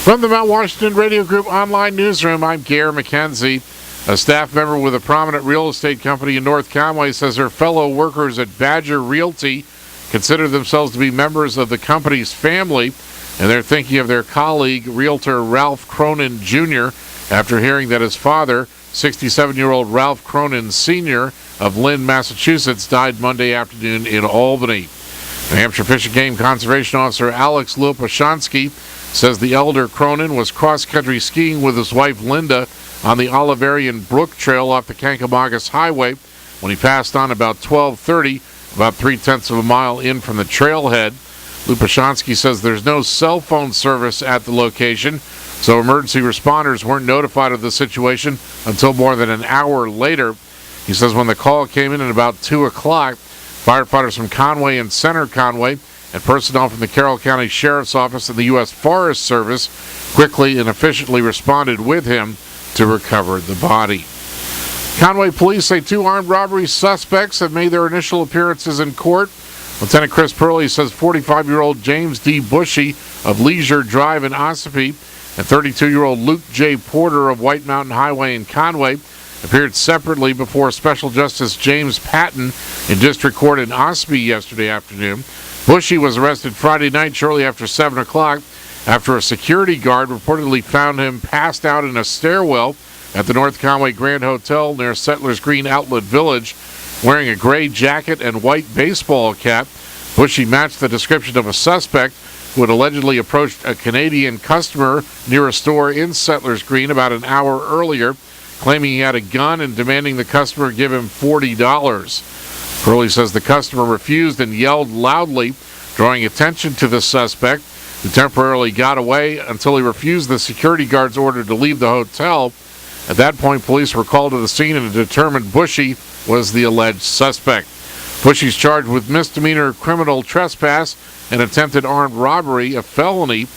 From the Mount Washington Radio Group online newsroom, I'm Gare McKenzie. A staff member with a prominent real estate company in North Conway says her fellow workers at Badger Realty consider themselves to be members of the company's family, and they're thinking of their colleague, realtor Ralph Cronin Jr., after hearing that his father, 67-year-old Ralph Cronin Sr. of Lynn, Massachusetts, died Monday afternoon in Albany. New Hampshire Fish and Game Conservation Officer Alex Lopashansky says the elder Cronin was cross-country skiing with his wife Linda on the Oliverian Brook Trail off the Kankomagas Highway when he passed on about 12:30, about 3/10 of a mile in from the trailhead. Lupashansky says there's no cell phone service at the location, so emergency responders weren't notified of the situation until more than an hour later. He says when the call came in at about 2 o'clock, firefighters from Conway and Center Conway and personnel from the Carroll County Sheriff's Office and the U.S. Forest Service quickly and efficiently responded with him to recover the body. Conway police say 2 armed robbery suspects have made their initial appearances in court. Lieutenant Chris Purley says 45-year-old James D. Bushy of Leisure Drive in Ossipee and 32-year-old Luke J. Porter of White Mountain Highway in Conway appeared separately before Special Justice James Patton in District Court in Ossipee yesterday afternoon. Bushy was arrested Friday night shortly after 7 o'clock after a security guard reportedly found him passed out in a stairwell at the North Conway Grand Hotel near Settlers Green Outlet Village, wearing a gray jacket and white baseball cap. Bushy matched the description of a suspect who had allegedly approached a Canadian customer near a store in Settlers Green about an hour earlier, claiming he had a gun and demanding the customer give him $40. Purley says the customer refused and yelled loudly, drawing attention to the suspect, who temporarily got away until he refused the security guard's order to leave the hotel. At that point, police were called to the scene and determined Bushy was the alleged suspect. Bushy's charged with misdemeanor criminal trespass and attempted armed robbery, a felony.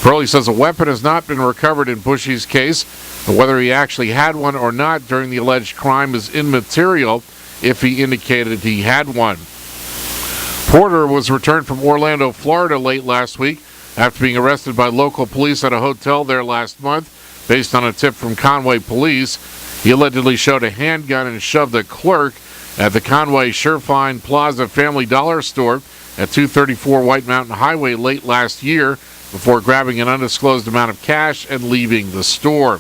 Purley says a weapon has not been recovered in Bushy's case, but whether he actually had one or not during the alleged crime is immaterial if he indicated he had one. Porter was returned from Orlando, Florida late last week after being arrested by local police at a hotel there last month. Based on a tip from Conway police, he allegedly showed a handgun and shoved a clerk at the Conway Surefine Plaza Family Dollar store at 234 White Mountain Highway late last year before grabbing an undisclosed amount of cash and leaving the store.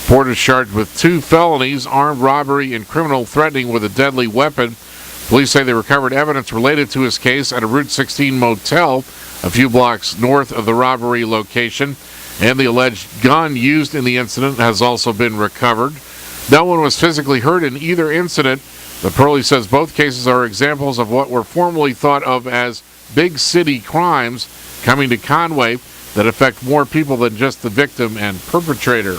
Porter charged with 2 felonies, armed robbery and criminal threatening with a deadly weapon. Police say they recovered evidence related to his case at a Route 16 motel a few blocks north of the robbery location, and the alleged gun used in the incident has also been recovered. No one was physically hurt in either incident, but Purley says both cases are examples of what were formerly thought of as big city crimes coming to Conway that affect more people than just the victim and perpetrator.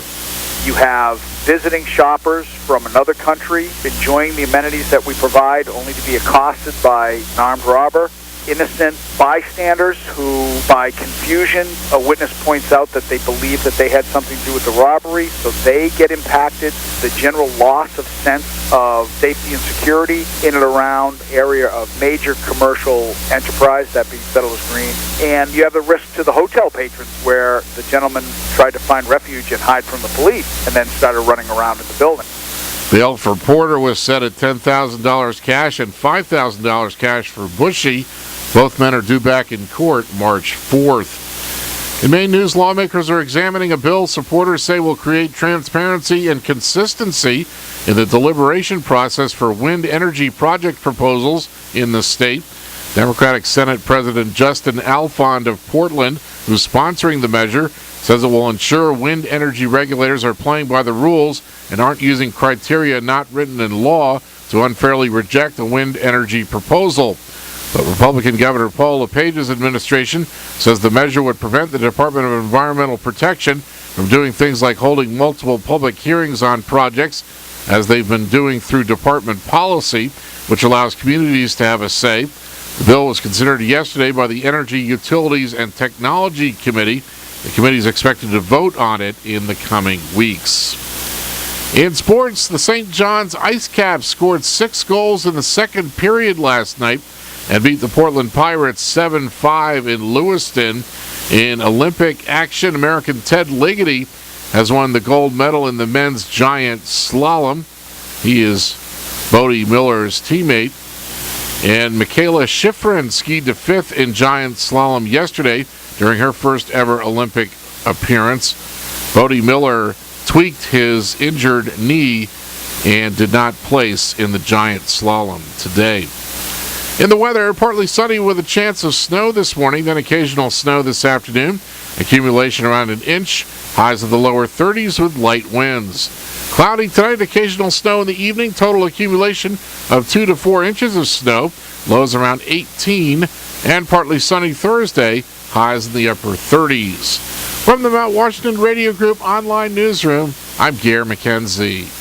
You have visiting shoppers from another country enjoying the amenities that we provide, only to be accosted by an armed robber. Innocent bystanders who, by confusion, a witness points out that they believe that they had something to do with the robbery, so they get impacted. The general loss of sense of safety and security in and around area of major commercial enterprise, that being Settlers Green. And you have the risk to the hotel patrons where the gentleman tried to find refuge and hide from the police and then started running around in the building. Bail for Porter was set at $10,000 cash and $5,000 cash for Bushy. Both men are due back in court March 4th. In Maine news, lawmakers are examining a bill supporters say will create transparency and consistency in the deliberation process for wind energy project proposals in the state. Democratic Senate President Justin Alfond of Portland, who's sponsoring the measure, says it will ensure wind energy regulators are playing by the rules and aren't using criteria not written in law to unfairly reject a wind energy proposal. But Republican Governor Paul LePage's administration says the measure would prevent the Department of Environmental Protection from doing things like holding multiple public hearings on projects, as they've been doing through department policy, which allows communities to have a say. The bill was considered yesterday by the Energy, Utilities, and Technology Committee. The committee is expected to vote on it in the coming weeks. In sports, the St. John's Ice Caps scored 6 goals in the second period last night and beat the Portland Pirates 7-5 in Lewiston. In Olympic action, American Ted Ligety has won the gold medal in the men's giant slalom. He is Bode Miller's teammate. And Michaela Schifrin skied to 5th in giant slalom yesterday during her first ever Olympic appearance. Bode Miller tweaked his injured knee and did not place in the giant slalom today. In the weather, partly sunny with a chance of snow this morning, then occasional snow this afternoon. Accumulation around an inch, highs of the lower 30s with light winds. Cloudy tonight, occasional snow in the evening, total accumulation of 2 to 4 inches of snow, lows around 18, and partly sunny Thursday, highs in the upper 30s. From the Mount Washington Radio Group online newsroom, I'm Gare McKenzie.